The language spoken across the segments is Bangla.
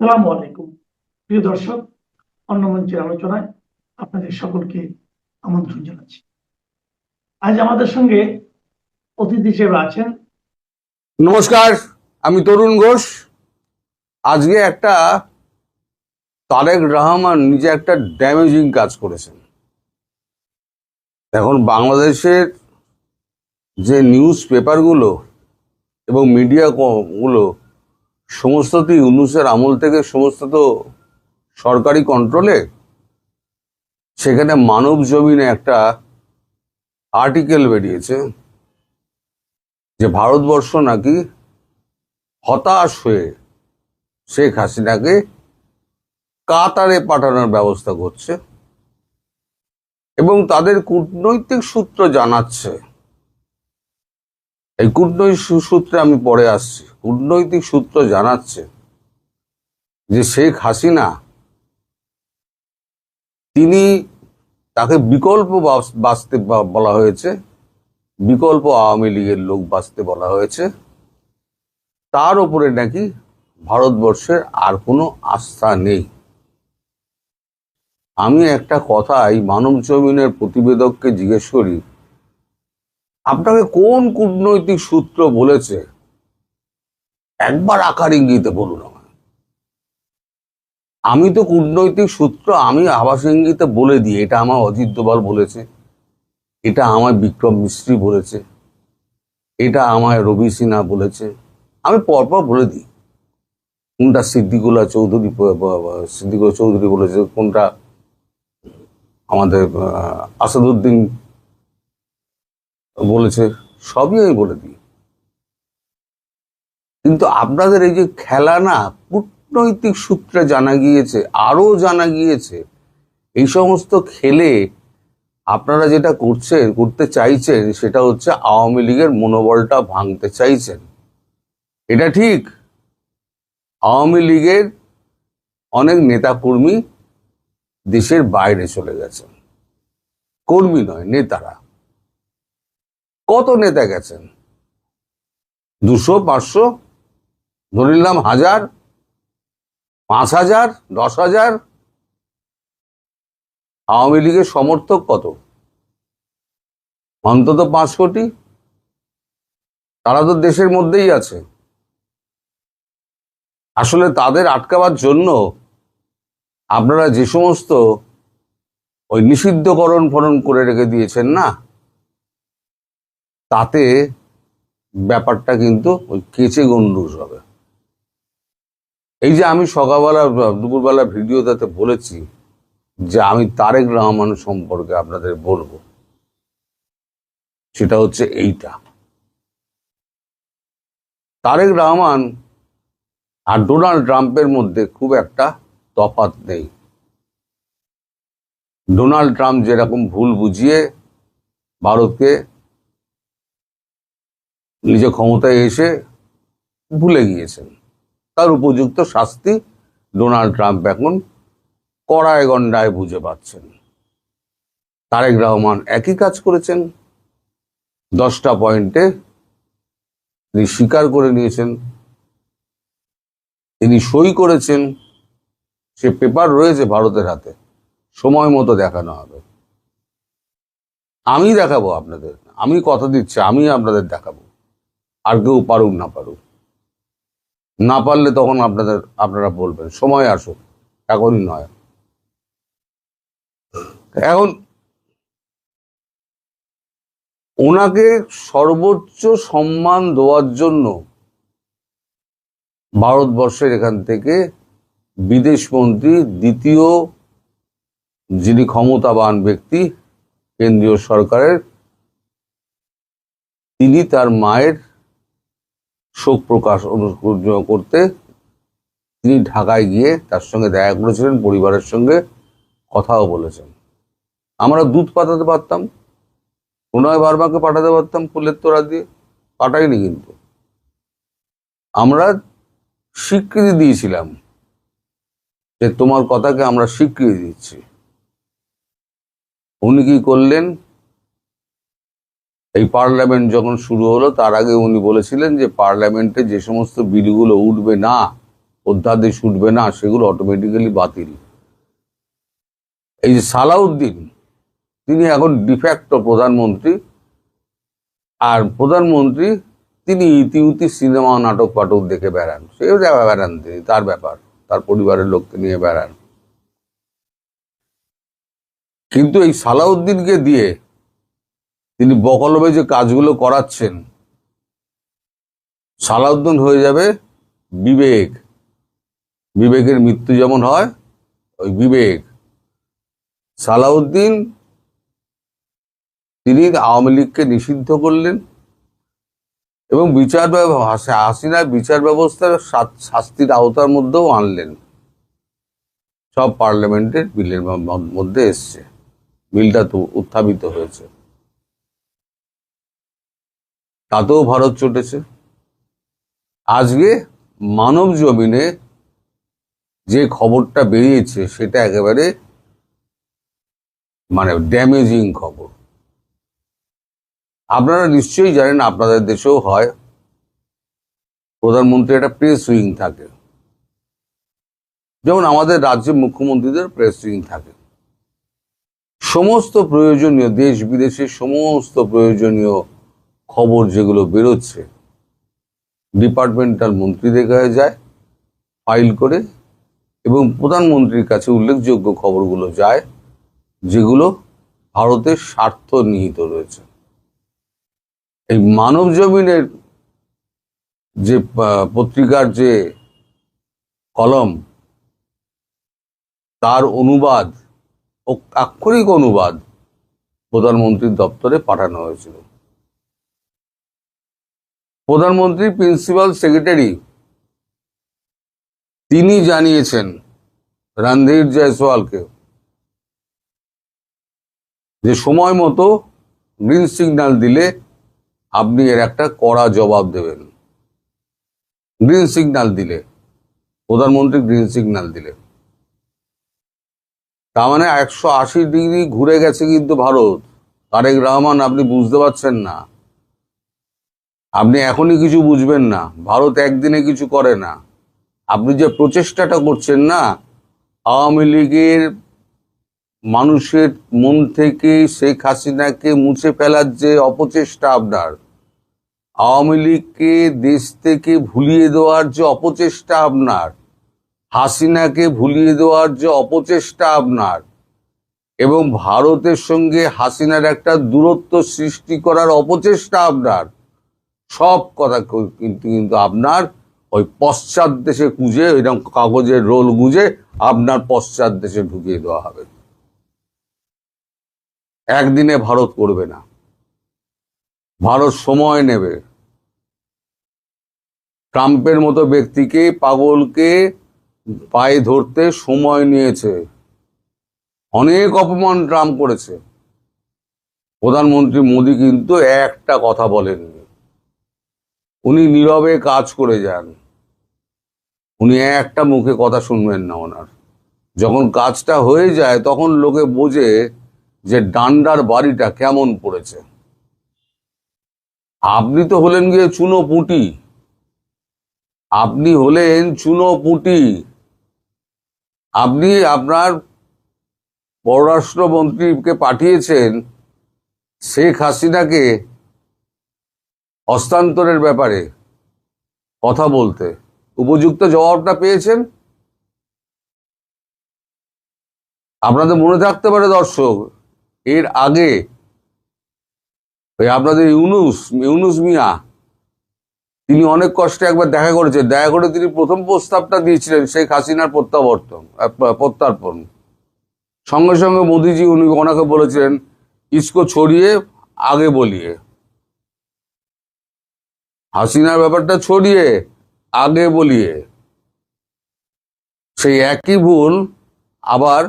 সালামু আলাইকুম। প্রিয় দর্শক, অন্য মঞ্চের আলোচনায় আপনাদের সকলকে আমন্ত্রণ জানাচ্ছি। আজ আমাদের সঙ্গে অতিথি হিসেবে আছেন। নমস্কার, আমি তরুণ ঘোষ। আজকে একটা তারেক রহমান নিজে একটা ড্যামেজিং কাজ করেছেন। এখন বাংলাদেশের যে নিউজ পেপারগুলো এবং মিডিয়া গুলো সমস্তটি ইউনূসের আমল থেকে সমস্ত তো সরকারি কন্ট্রোলে। সেখানে মানব জমিনে একটা আর্টিকেল বেরিয়েছে যে ভারতবর্ষ নাকি হতাশ হয়ে শেখ হাসিনাকে কাতারে পাঠানোর ব্যবস্থা করছে এবং তাদের কূটনৈতিক সূত্র জানাচ্ছে, এই কূটনৈতিক সূত্রে আমি পরে আসছি, কূটনৈতিক সূত্র জানাচ্ছে যে শেখ হাসিনা তাকে বিকল্প বাঁচতে বলা হয়েছে, বিকল্প আওয়ামী লীগের লোক বাঁচতে বলা হয়েছে। তার উপরে নাকি ভারতবর্ষের আর কোনো আস্থা নেই। আমি একটা কথা এই মানব জমিনের প্রতিবেদককে জিজ্ঞেস করি, আপনাকে কোন কূটনৈতিক সূত্র বলেছে? একবার আকার ইঙ্গিতে বলুন আমায়। আমি তো কূটনৈতিক সূত্র আমি আভাস ইঙ্গিতে বলে দিই, এটা আমার অজিত দোভাল বলেছে, এটা আমায় বিক্রম মিস্ত্রি বলেছে, এটা আমায় রবি সিনহা বলেছে, আমি পরপর বলে দিই। কোনটা সিদ্দিকুল্লাহ চৌধুরী বলেছে, কোনটা আমাদের আসাদুদ্দিন বলেছে, সবই আমি বলে দিই। কিন্তু আপনাদের এই যে খেলা না, কূটনৈতিক সূত্রে জানা গিয়েছে, আরো জানা গিয়েছে, এই সমস্ত খেলে আপনারা যেটা করতে চাইছেন সেটা হচ্ছে আওয়ামী লীগের মনোবলটা ভাঙতে চাইছেন। এটা ঠিক, আওয়ামী লীগের অনেক নেতাকর্মী দেশের বাইরে চলে গেছেন, কর্মী নয় নেতারা। কত নেতা গেছেন? 200, 500, ধরে নিলাম 1000, 5000, 10,000। আওয়ামী লীগের সমর্থক কত? অন্তত 5 কোটি। তারা তো দেশের মধ্যেই আছে। আসলে তাদের আটকাবার জন্য আপনারা যে সমস্ত ওই নিষিদ্ধকরণ ফরণ করে রেখে দিয়েছেন না, তাতে ব্যাপারটা কিন্তু ওই কেচে গন্ডুস হবে। এই যে আমি সকালবেলা দুপুরবেলা ভিডিওটাতে বলেছি যে আমি তারেক রহমান সম্পর্কে আপনাদের বলবো, সেটা হচ্ছে এইটা। তারেক রহমান আর ডোনাল্ড ট্রাম্পের মধ্যে খুব একটা তফাৎ নেই। ডোনাল্ড ট্রাম্প যেরকম ভুল বুঝিয়ে ভারতকে নিজে ক্ষমতায় এসে ভুলে গিয়েছেন, তার উপযুক্ত শাস্তি ডোনাল্ড ট্রাম্প এখন কড়ায় গন্ডায় বুঝে পাচ্ছেন। তারেক রহমান একই কাজ করেছেন। 10টা পয়েন্টে তিনি স্বীকার করে নিয়েছেন, তিনি সই করেছেন। সে পেপার রয়েছে ভারতের হাতে, সময় মতো দেখানো হবে। আমি দেখাবো আপনাদের, আমি কথা দিচ্ছি, আমি আপনাদের দেখাবো। আর কেউ পারুক না পারুক, না পারলে তখন আপনারা বলবেন, সময় আসুক, এখনই নয়। এখন ওনাকে সর্বোচ্চ সম্মান দেওয়ার জন্য ভারতবর্ষের এখান থেকে বিদেশমন্ত্রী, দ্বিতীয় যিনি ক্ষমতাবান ব্যক্তি কেন্দ্রীয় সরকারের, তিনি তার মায়ের শোক প্রকাশ করতে তিনি ঢাকায় গিয়ে তার সঙ্গে দেখা করেছিলেন, পরিবারের সঙ্গে কথাও বলেছেন। আমরা দুধ পাঠাতে পারতাম, প্রণয় বার্মাকে পাঠাতে পারতাম ফুলের তোড়া দিয়ে, পাঠাইনি। কিন্তু আমরা স্বীকৃতি দিয়েছিলাম যে তোমার কথাকে আমরা স্বীকৃতি দিচ্ছি। উনি কি করলেন? এই পার্লামেন্ট যখন শুরু হলো তার আগে উনি বলেছিলেন যে পার্লামেন্টে যে সমস্ত বিলগুলো উঠবে না অধ্যাদেশ উঠবে না, সেগুলো অটোমেটিক্যালি বাতিল। এই যে সালাউদ্দিন, তিনি এখন ডিফ্যাক্টো প্রধানমন্ত্রী, আর প্রধানমন্ত্রী তিনি ইতিউতি সিনেমা নাটক পাটক দেখে বেড়ান, সেও বেড়ান, তিনি তার ব্যাপার, তার পরিবারের লোককে নিয়ে বেড়ান। কিন্তু এই সালাউদ্দিনকে দিয়ে তিনি বকলমে যে কাজগুলো করাচ্ছেন, সালাউদ্দিন হয়ে যাবে বিবেক। বিবেকের মৃত্যু যেমন হয়, ওই বিবেক সালাউদ্দিন তিনি আওয়ামী লীগকে নিষিদ্ধ করলেন এবং হাসিনার বিচার ব্যবস্থার শাস্তির আওতার মধ্যেও আনলেন। সব পার্লামেন্টের বিলের মধ্যে এসছে, বিলটা তো উত্থাপিত হয়েছে, তাতেও ভারত চটেছে। আজকে মানব জমিনে যে খবরটা বেরিয়েছে সেটা একেবারে ড্যামেজিং খবর। আপনারা নিশ্চয়ই জানেন, আপনাদের দেশেও হয়, প্রধানমন্ত্রী একটা প্রেস উইং থাকে, যেমন আমাদের রাজ্যের মুখ্যমন্ত্রীদের প্রেস উইং থাকে। সমস্ত প্রয়োজনীয় দেশ বিদেশের সমস্ত প্রয়োজনীয় খবর যেগুলো বেরোচ্ছে, ডিপার্টমেন্টাল মন্ত্রীদের কাছে যায় ফাইল করে, এবং প্রধানমন্ত্রীর কাছে উল্লেখযোগ্য খবরগুলো যায় যেগুলো ভারতের স্বার্থ নিহিত রয়েছে। এই মানব জমিনের যে পত্রিকার যে কলম, তার অনুবাদ, আক্ষরিক অনুবাদ প্রধানমন্ত্রীর দপ্তরে পাঠানো হয়েছিল। প্রধানমন্ত্রীর প্রিন্সিপাল সেক্রেটারি তিনি জানিয়েছেন রণধীর জয়সওয়ালকে যে সময় মতো গ্রিন সিগন্যাল দিলে আপনি এর একটা কড়া জবাব দেবেন। গ্রিন সিগন্যাল দিলে, প্রধানমন্ত্রী গ্রিন সিগন্যাল দিলে, তার মানে 180 ডিগ্রি ঘুরে গেছে কিন্তু ভারত। তারেক রহমান, আপনি বুঝতে পারছেন না, আপনি এখনই কিছু বুঝবেন না। ভারত একদিনে কিছু করে না। আপনি যে প্রচেষ্টাটা করছেন না, আওয়ামী লীগের মানুষের মন থেকে শেখ হাসিনাকে মুছে ফেলার যে অপচেষ্টা আপনার, আওয়ামী লীগকে দেশ থেকে ভুলিয়ে দেওয়ার যে অপচেষ্টা আপনার, হাসিনাকে ভুলিয়ে দেওয়ার যে অপচেষ্টা আপনার, এবং ভারতের সঙ্গে হাসিনার একটা দূরত্ব সৃষ্টি করার অপচেষ্টা আপনার, সব কথা কিন্তু আপনার ওই পশ্চাৎ দেশে খুঁজে, এরকম কাগজের রোল গুঁজে আপনার পশ্চাৎ দেশে ঢুকিয়ে দেওয়া হবে। একদিনে ভারত করবে না, ভারত সময় নেবে। ট্রাম্পের মতো ব্যক্তিকে, পাগলকে পায়ে ধরতে সময় নিয়েছে। অনেক অপমান ট্রাম্প করেছে। প্রধানমন্ত্রী মোদী কিন্তু একটা কথা বলেননি, উনি নীরবে কাজ করে যান। উনি একটা মুখে কথা শুনবেন না ওনার। যখন কাজটা হয়ে যায় তখন লোকে বোঝে যে ডান্ডার বাড়িটা কেমন পড়েছে। আপনি তো হলেন গিয়ে চুনো পুঁটি, আপনি হলেন চুনো পুঁটি। আপনি আপনার পররাষ্ট্রমন্ত্রীকে পাঠিয়েছেন শেখ হাসিনাকে হস্তান্তরের ব্যাপারে কথা বলতে, উপযুক্ত জবাবটা পেয়েছেন? আপনাদের মনে থাকতে পারে দর্শক, এর আগে ওই আপনাদের ইউনুস মিয়া, তিনি অনেক কষ্টে একবার দেখা করেছেন। দেখা করে তিনি প্রথম প্রস্তাবটা দিয়েছিলেন শেখ হাসিনার প্রত্যার্পণ। সঙ্গে সঙ্গে মোদিজি ওনাকে বলেছিলেন ইসকো ছড়িয়ে আগে বলিয়ে, হাসিনার ব্যাপারটা ছড়িয়ে আগে বলিয়ে। সেই একই ভুল আবার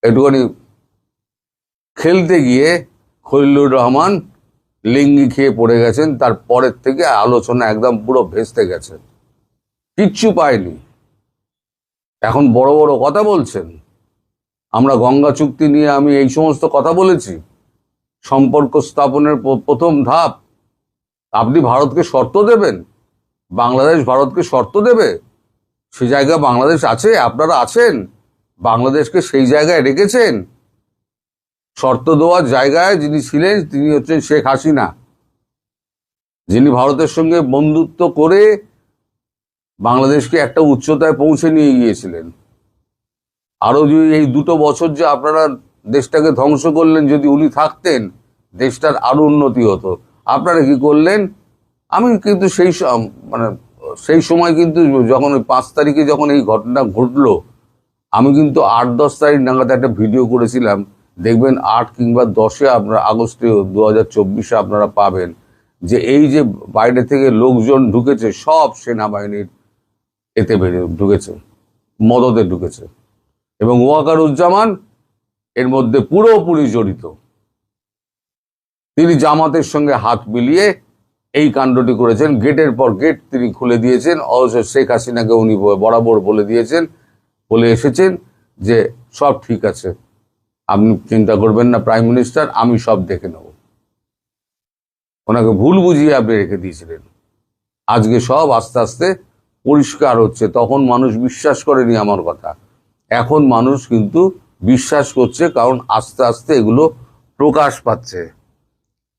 একটুখানি খেলতে গিয়ে খলিলুর রহমান লিঙ্গি খেয়ে পড়ে গেছেন। তারপরের থেকে আলোচনা একদম পুরো ভেস্তে গেছে, কিচ্ছু পায়নি। এখন বড় বড় কথা বলছেন। আমরা গঙ্গা চুক্তি নিয়ে আমি এই সমস্ত কথা বলেছি, সম্পর্ক স্থাপনের প্রথম ধাপ। আপনি ভারতকে শর্ত দেবেন? বাংলাদেশ ভারতকে শর্ত দেবে? সে জায়গায় বাংলাদেশ আছে? আপনারা আছেন? বাংলাদেশকে সেই জায়গায় রেখেছেন? শর্ত দেওয়ার জায়গায় যিনি ছিলেন তিনি হচ্ছেন শেখ হাসিনা, যিনি ভারতের সঙ্গে বন্ধুত্ব করে বাংলাদেশকে একটা উচ্চতায় পৌঁছে নিয়ে গিয়েছিলেন। আরো যদি এই 2 বছর যে আপনারা দেশটাকে ধ্বংস করলেন, যদি উনি থাকতেন দেশটার আরো উন্নতি হতো। আপনারা কি করলেন? আমি কিন্তু সেই সময় কিন্তু যখন 5 তারিখে যখন এই ঘটনা ঘটলো, আমি কিন্তু 8-10 তারিখ নাগাদ একটা ভিডিও করেছিলাম। দেখবেন 8 কিংবা 10-এ আপনারা আগস্টে 2024-এ আপনারা পাবেন যে এই যে বাইরে থেকে লোকজন ঢুকেছে সব সেনাবাহিনীর এতে ঢুকেছে, মদতে ঢুকেছে, এবং ওয়াকারুজ্জামান এর মধ্যে পুরোপুরি জড়িত। তিনি জামাতের সঙ্গে হাত মিলিয়ে এই কাণ্ডটি করেছেন। গেটের পর গেট তিনি খুলে দিয়েছেন। অবশ্য শেখ হাসিনাকে উনি বরাবর বলে এসেছেন যে সব ঠিক আছে, আপনি চিন্তা করবেন না প্রাইম মিনিস্টার, আমি সব দেখে নেব। ওনাকে ভুল বুঝিয়ে আপনি রেখে দিয়েছিলেন। আজকে সব আস্তে আস্তে পরিষ্কার হচ্ছে। তখন মানুষ বিশ্বাস করেনি আমার কথা, এখন মানুষ কিন্তু বিশ্বাস করছে, কারণ আস্তে আস্তে এগুলো প্রকাশ পাচ্ছে।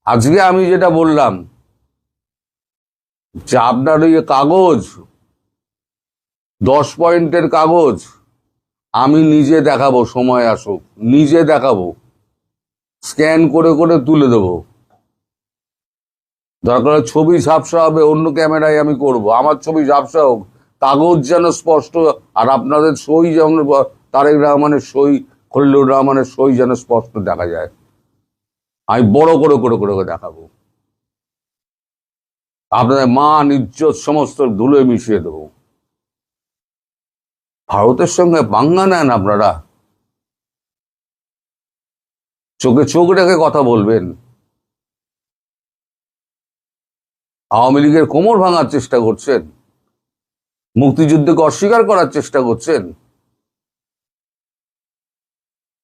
আজকে আমি যেটা বললাম যে আপনার ওই কাগজ, 10 পয়েন্টের কাগজ, আমি নিজে দেখাবো, সময় আসুক, নিজে দেখাবো, স্ক্যান করে করে তুলে দেবো। দরকার ছবি ঝাপসা হবে, অন্য ক্যামেরায় আমি করব, আমার ছবি ঝাপসা হোক, কাগজ যেন স্পষ্ট, আর আপনাদের সই যেমন তারেক রহমানের সই, খলিলুর রহমানের সই যেন স্পষ্ট দেখা যায়। আমি বড় করে করে করে দেখাবো, আপনাদের মান ইজ্জত সমস্ত ধুলোয় মিশিয়ে দেবো। ভারতের সঙ্গে পাঙ্গা নেন আপনারা, চোখে চোখ রেখে কথা বলবেন। আওয়ামী লীগের কোমর ভাঙার চেষ্টা করছেন, মুক্তিযুদ্ধকে অস্বীকার করার চেষ্টা করছেন।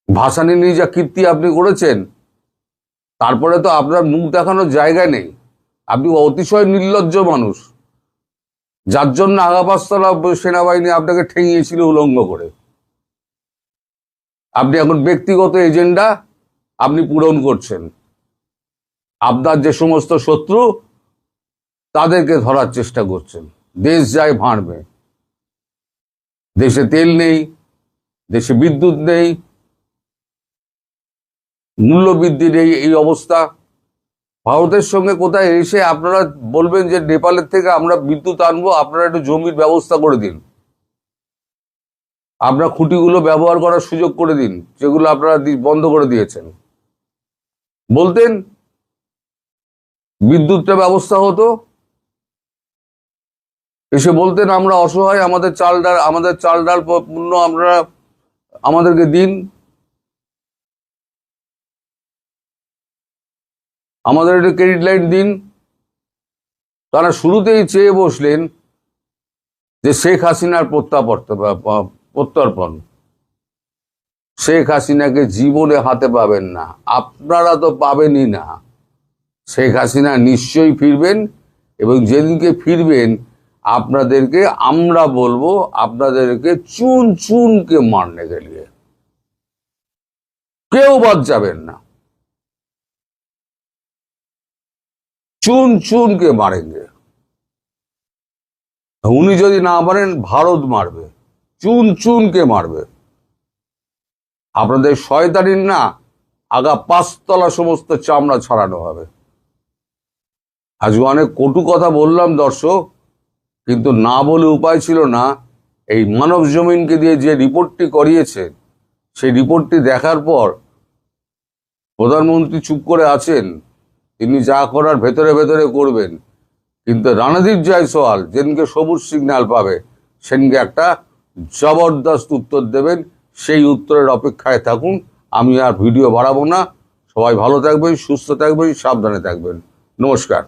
ভাসানী নিয়ে যা কীর্তি আপনি করেছেন, তারপরে তো আপনার মুখ দেখানোর জায়গা নেই। আপনি অতিশয় নির্লজ্জ মানুষ, যার জন্য আগাপাস্তলা সেনাবাহিনী আপনাকে ঠেঙিয়েছিল উলঙ্গ করে। আপনি এখন ব্যক্তিগত এজেন্ডা আপনি পূরণ করছেন। আপনার যে সমস্ত শত্রু তাদেরকে ধরার চেষ্টা করছেন। দেশ যায় ভাঁড়বে, দেশে তেল নেই, দেশে বিদ্যুৎ নেই, মূল্যবৃদ্ধি নেই, এই অবস্থা। ভারতের সঙ্গে কোথায় এসে আপনারা বলবেন যে নেপালের থেকে আমরা বিদ্যুৎ আনবো, আপনারা একটু জমির ব্যবস্থা করে দিন, আপনার খুঁটিগুলো ব্যবহার করার সুযোগ করে দিন, যেগুলো আপনারা বন্ধ করে দিয়েছেন। বলতেন বিদ্যুৎটা ব্যবস্থা হতো, এসে বলতেন আমরা অসহায়, আমাদের চাল ডাল পণ্য আপনারা আমাদেরকে দিন, আমাদের একটা ক্রেডিট লাইন দিন। তারা শুরুতেই চেয়ে বসলেন যে শেখ হাসিনার প্রত্যর্পণ। শেখ হাসিনাকে জীবনে হাতে পাবেন না, আপনারা তো পাবেনই না। শেখ হাসিনা নিশ্চয়ই ফিরবেন, এবং যেদিনকে ফিরবেন আপনাদেরকে আমরা বলবো, আপনাদেরকে চুন চুনকে মারনে গেলিয়ে, কেউ বাদ যাবেন না, চুন চুনকে মারেঙ্গে। উনি যদি না মারেন ভারত মারবে, চুন চুনকে মারবে। আপনাদের শয়তানির না আগা 5 তলা সমস্ত চামড়া ছাড়ানো হবে। আজ অনেক কটু কথা বললাম দর্শক, কিন্তু না বলে উপায় ছিল না। এই মানব জমিনকে দিয়ে যে রিপোর্টটি করিয়েছে, সেই রিপোর্টটি দেখার পর প্রধানমন্ত্রী চুপ করে আছেন, তিনি যা করার ভেতরে ভেতরে করবেন। কিন্তু রণদীপ জয়সওয়াল যেদিনকে সবুজ সিগন্যাল পাবে, সেদিনকে একটা জবরদস্ত উত্তর দেবেন। সেই উত্তরের অপেক্ষায় থাকুন। আমি আর ভিডিও বাড়াবো না। সবাই ভালো থাকবেন, সুস্থ থাকবেন, সাবধানে থাকবেন। নমস্কার।